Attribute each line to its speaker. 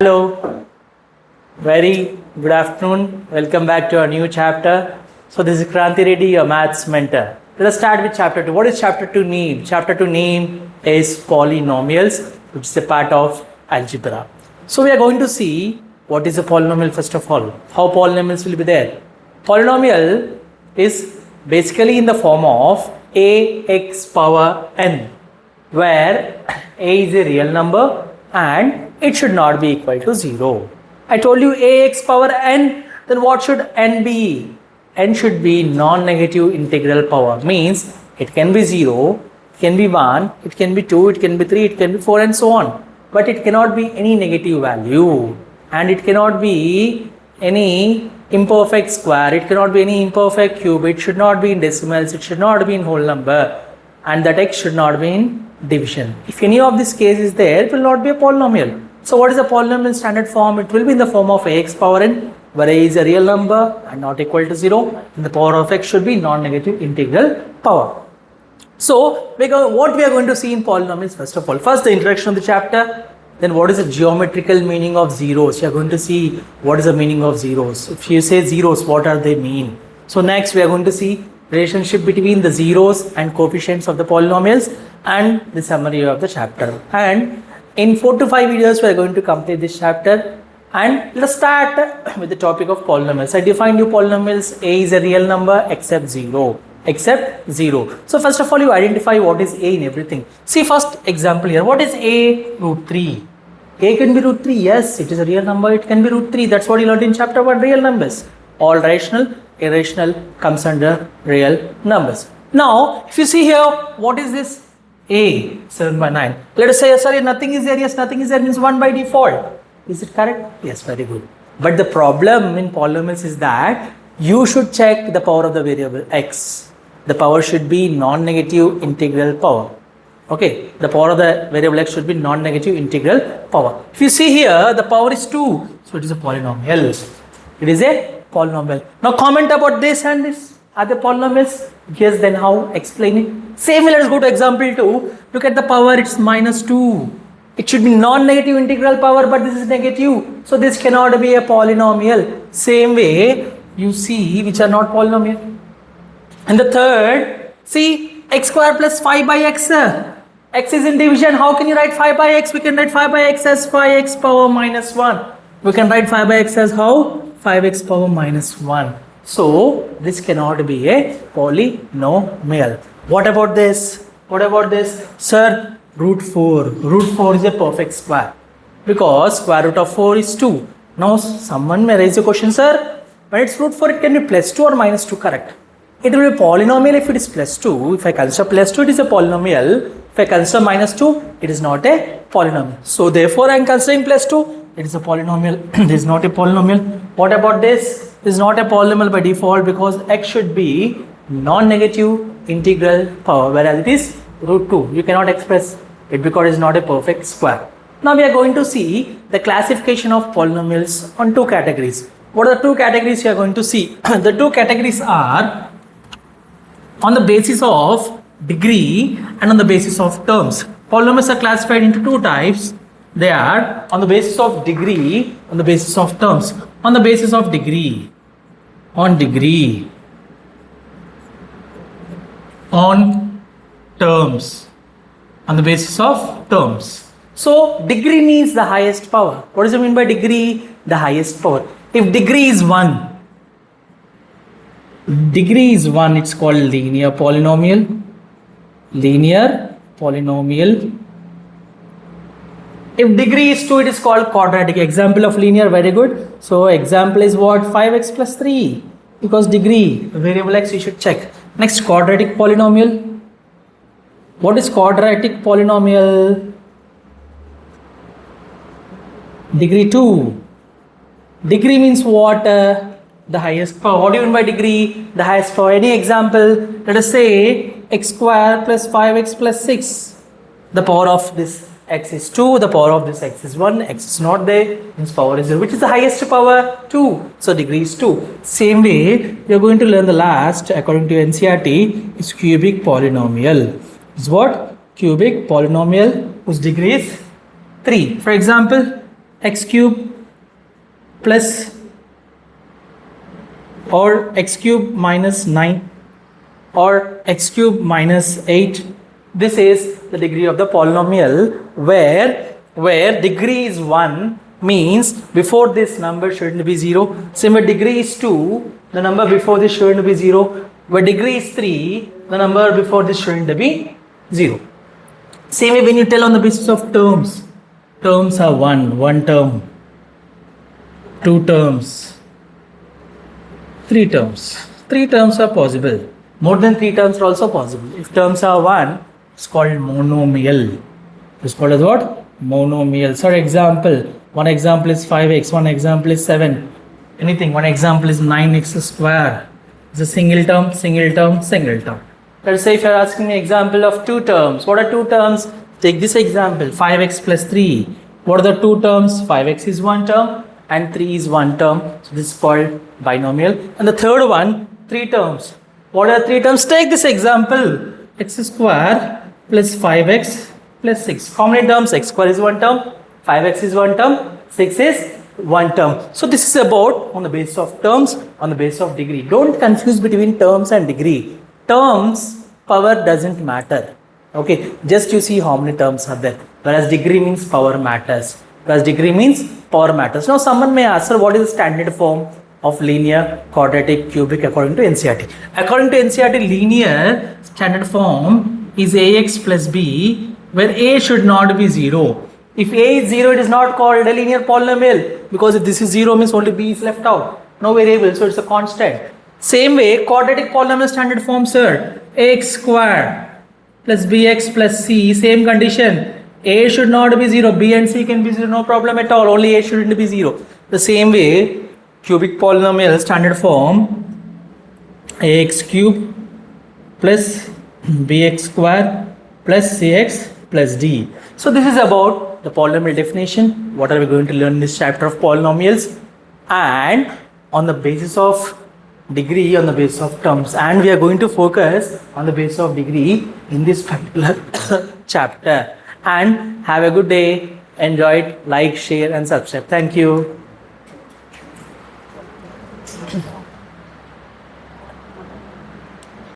Speaker 1: Hello, very good afternoon. Welcome back to our new chapter. So this is Kranti Reddy, your maths mentor. Let us start with chapter 2. What is chapter 2 name? Chapter 2 name is Polynomials, which is a part of algebra. So we are going to see what is a polynomial first of all. How polynomials will be there. Polynomial is basically in the form of ax power n, where a is a real number and it should not be equal to 0. I told you ax power n, then what should n be? N should be non-negative integral power, means it can be 0, it can be 1, it can be 2, it can be 3, it can be 4 and so on. But it cannot be any negative value and it cannot be any imperfect square, it cannot be any imperfect cube, it should not be in decimals, it should not be in whole number, and that x should not be in division. If any of this case is there, it will not be a polynomial. So what is the polynomial standard form? It will be in the form of ax power n, where a is a real number and not equal to 0, and the power of x should be non-negative integral power. So what we are going to see in polynomials first of all. First the introduction of the chapter, then what is the geometrical meaning of zeros. You are going to see what is the meaning of zeros. If you say zeros, what are they mean? So next we are going to see relationship between the zeros and coefficients of the polynomials and the summary of the chapter. And in 4 to 5 videos we are going to complete this chapter. And let's start with the topic of polynomials. I defined you polynomials. A is a real number except 0. So first of all, you identify what is a in everything. See first example here. What is a? Root 3. A can be root 3. Yes, it is a real number. It can be root 3. That's what you learned in chapter 1, real numbers. All rational, irrational comes under real numbers. Now, if you see here, what is this? A, 7 by 9. Let us say, sorry, nothing is there. Yes, nothing is there means 1 by default. Is it correct? Yes, very good. But the problem in polynomials is that you should check the power of the variable x. The power should be non-negative integral power. Okay, the power of the variable x should be non-negative integral power. If you see here, the power is 2. So it is a polynomial. It is a polynomial. Now comment about this and this. Are they polynomials? Yes, then how? Explain it. Same way, let's go to example 2. Look at the power, it's minus 2. It should be non-negative integral power, but this is negative. So this cannot be a polynomial. Same way, you see which are not polynomial. And the third, see x square plus 5 by x. X is in division. How can you write 5 by x? We can write 5 by x as 5x power minus 1. We can write 5 by x as how? 5x power minus 1. So this cannot be a polynomial. What about this? What about this? Sir, root 4. Root 4 is a perfect square because square root of 4 is 2. Now someone may raise a question, sir, when it's root 4, it can be plus 2 or minus 2, correct? It will be a polynomial if it is plus 2. If I consider plus 2, it is a polynomial. If I consider minus 2, it is not a polynomial. So therefore, I am considering plus 2. It is a polynomial. This is not a polynomial. What about this? This is not a polynomial by default because x should be non-negative integral power, whereas it is root 2. You cannot express it because it is not a perfect square. Now we are going to see the classification of polynomials on 2 categories. What are the 2 categories you are going to see? The 2 categories are on the basis of degree and on the basis of terms. Polynomials are classified into 2 types. They are on the basis of degree, on the basis of terms. On the basis of degree, on degree, on terms, on the basis of terms. So degree means the highest power. What does it mean by degree? The highest power. If degree is 1, it's called linear polynomial. Linear polynomial. If degree is 2, it is called quadratic. Example of linear, very good. So example is what? 5x plus 3. Because degree, variable x you should check. Next, quadratic polynomial. What is quadratic polynomial? Degree 2. Degree means what? The highest power. What do you mean by degree? The highest power. Any example? Let us say x square plus 5x plus 6. The power of this x is 2, the power of this x is 1, x is not there, means power is 0. Which is the highest power? 2. So degree is 2. Same way, we are going to learn the last, according to NCERT, is cubic polynomial. Is what? Cubic polynomial whose degree is 3. For example, x cube plus or x cube minus 9 or x cube minus 8. This is the degree of the polynomial where degree is 1 means before this number shouldn't be 0. Same where degree is 2, the number before this shouldn't be 0. Where degree is 3, the number before this shouldn't be 0. Same way when you tell on the basis of terms. Terms are one term, 2 terms, 3 terms. 3 terms are possible. More than 3 terms are also possible. If terms are 1, it's called monomial. It's called as what? Monomial. So example, one example is 5x, one example is 7. Anything, one example is 9x square. It's a single term, single term, single term. Let's say if you're asking me example of 2 terms. What are 2 terms? Take this example, 5x plus 3. What are the 2 terms? 5x is 1 term and 3 is 1 term. So this is called binomial. And the third one, 3 terms. What are 3 terms? Take this example, x square plus 5x plus 6. How many terms? X square is 1 term, 5x is 1 term, 6 is 1 term. So this is about on the basis of terms, on the basis of degree. Don't confuse between terms and degree. Terms, power doesn't matter. Okay, just you see how many terms are there. Whereas degree means power matters. Whereas degree means power matters. Now someone may ask, sir, what is the standard form of linear, quadratic, cubic according to NCERT? According to NCERT, linear standard form is ax plus b, where a should not be 0. If a is 0, it is not called a linear polynomial, because if this is 0 means only b is left out. No variable, so it's a constant. Same way, quadratic polynomial standard form, sir, ax square plus bx plus c, same condition. A should not be 0, b and c can be 0, no problem at all, only a shouldn't be 0. The same way, cubic polynomial standard form, ax cube plus bx square plus cx plus d. So this is about the polynomial definition. What are we going to learn in this chapter of polynomials? And on the basis of degree, on the basis of terms, and we are going to focus on the basis of degree in this particular chapter. And have a good day. Enjoy it. Like, share and subscribe. Thank you.